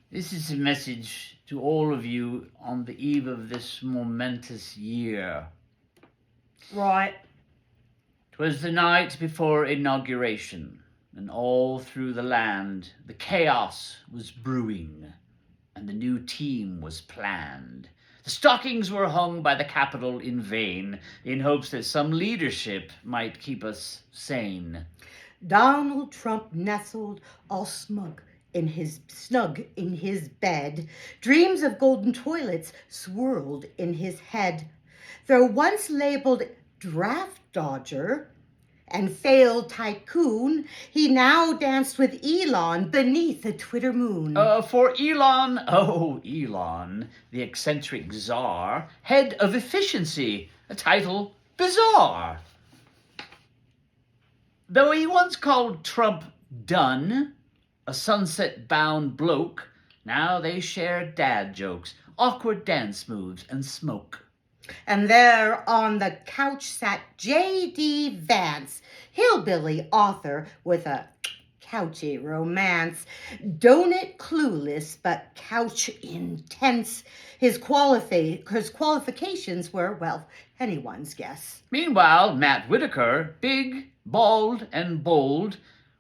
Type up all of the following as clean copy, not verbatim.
This is a message to all of you on the eve of this momentous year. Right. 'Twas the night before Inauguration, and all through the land the chaos was brewing, and the new team was planned. The stockings were hung by the Capitol in vain, in hopes that some leadership might keep us sane. Donald Trump nestled all snug in his bed. Dreams of golden toilets swirled in his head. Though once labeled draft dodger and failed tycoon, he now danced with Elon beneath a Twitter moon. For Elon, the eccentric czar, head of efficiency, a title bizarre. Though he once called Trump done, a sunset-bound bloke, now they share dad jokes, awkward dance moves, and smoke. And there on the couch sat J.D. Vance, hillbilly author with a couchy romance. Donut clueless, but couch intense. His qualifications were, well, anyone's guess. Meanwhile, Matt Whitaker, big, bald, and bold,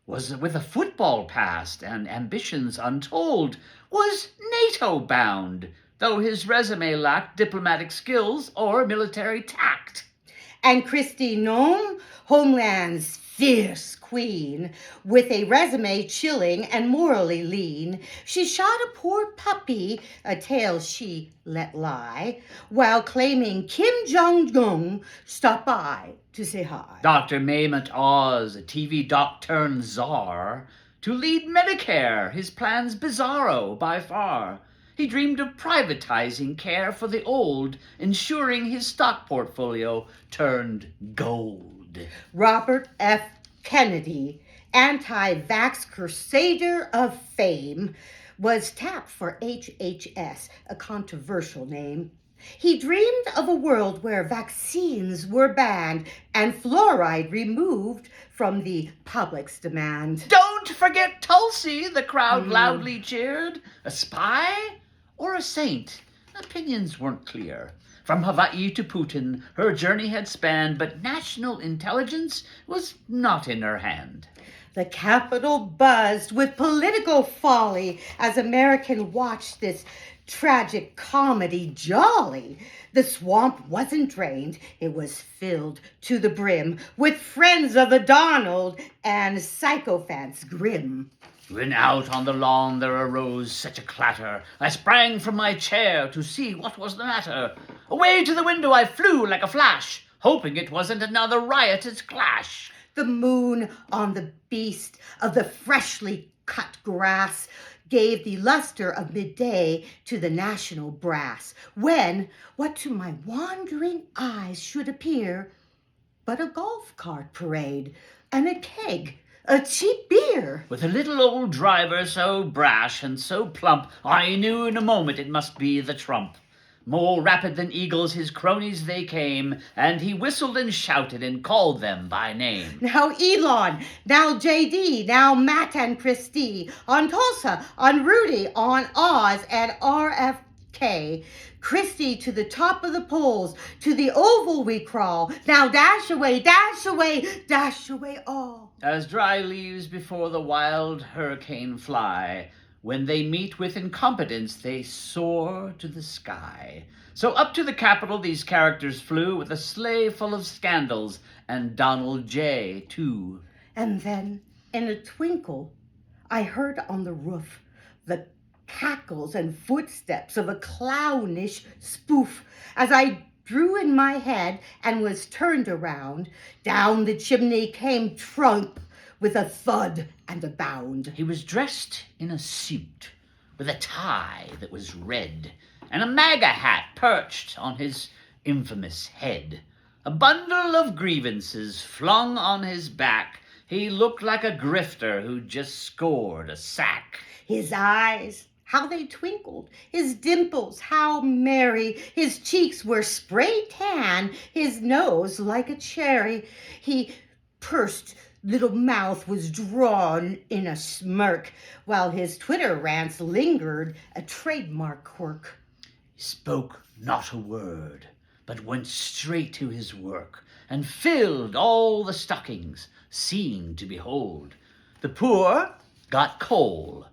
was with a football past and ambitions untold, was NATO-bound, though his resume lacked diplomatic skills or military tact. And Kristi Noem, Homeland's fierce queen, with a resume chilling and morally lean, she shot a poor puppy, a tale she let lie, while claiming Kim Jong-un stopped by to say hi. Dr. Mehmet Oz, a TV doc turned czar, to lead Medicare, his plans bizarro by far. He dreamed of privatizing care for the old, ensuring his stock portfolio turned gold. Robert F. Kennedy, anti-vax crusader of fame, was tapped for HHS, a controversial name. He dreamed of a world where vaccines were banned and fluoride removed from the public's demand. Don't forget Tulsi, the crowd loudly cheered. A spy or a saint? Opinions weren't clear. From Hawaii to Putin, her journey had spanned, but national intelligence was not in her hand. The Capitol buzzed with political folly as Americans watched this tragic comedy jolly. The swamp wasn't drained, it was filled to the brim with friends of the Donald and sycophants grim. When out on the lawn there arose such a clatter, I sprang from my chair to see what was the matter. Away to the window I flew like a flash, hoping it wasn't another riotous clash. The moon on the beast of the freshly cut grass gave the luster of midday to the national brass, when what to my wandering eyes should appear but a golf cart parade and a keg, a cheap beer. With a little old driver so brash and so plump, I knew in a moment it must be the Trump. More rapid than eagles his cronies they came, and he whistled and shouted and called them by name. Now Elon, now JD, now Matt and Kristi, on Tulsa, on Rudy, on Oz and RFK. Kristi to the top of the polls, to the Oval we crawl. Now dash away, dash away, dash away all. As dry leaves before the wild hurricane fly, when they meet with incompetence, they soar to the sky. So up to the Capitol these characters flew with a sleigh full of scandals, and Donald J. too. And then, in a twinkle, I heard on the roof the cackles and footsteps of a clownish spoof as I drew in my head and was turned around. Down the chimney came Trump with a thud and a bound. He was dressed in a suit with a tie that was red, and a MAGA hat perched on his infamous head. A bundle of grievances flung on his back. He looked like a grifter who'd just scored a sack. His eyes, how they twinkled, his dimples, how merry, his cheeks were spray tan, his nose like a cherry. He pursed little mouth was drawn in a smirk, while his Twitter rants lingered, a trademark quirk. He spoke not a word, but went straight to his work, and filled all the stockings, seeing to behold. The poor got coal.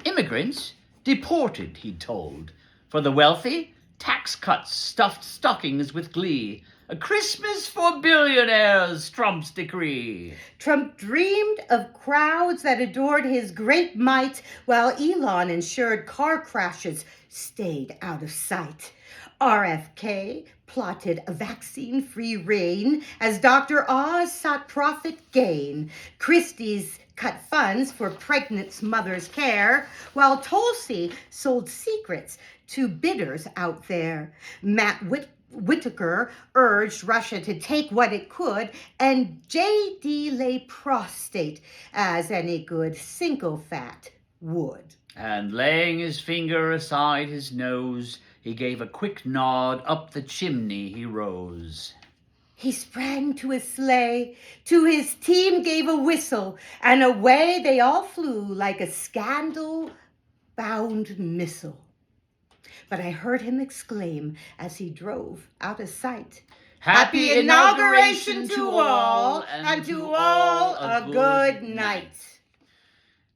Immigrants deported, he told. For the wealthy, tax cuts stuffed stockings with glee. A Christmas for billionaires, Trump's decree. Trump dreamed of crowds that adored his great might, while Elon ensured car crashes stayed out of sight. RFK plotted a vaccine-free reign as Dr. Oz sought profit gain. Christie's cut funds for pregnant mothers' care, while Tulsi sold secrets to bidders out there. Matt Whitaker urged Russia to take what it could, and J.D. lay prostrate as any good sycophant would. And laying his finger aside his nose, he gave a quick nod, up the chimney he rose. He sprang to his sleigh, to his team gave a whistle, and away they all flew like a scandal-bound missile. But I heard him exclaim as he drove out of sight, "Happy inauguration to all, and to all a good night."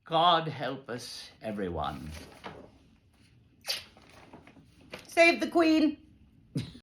God help us, everyone. Save the Queen.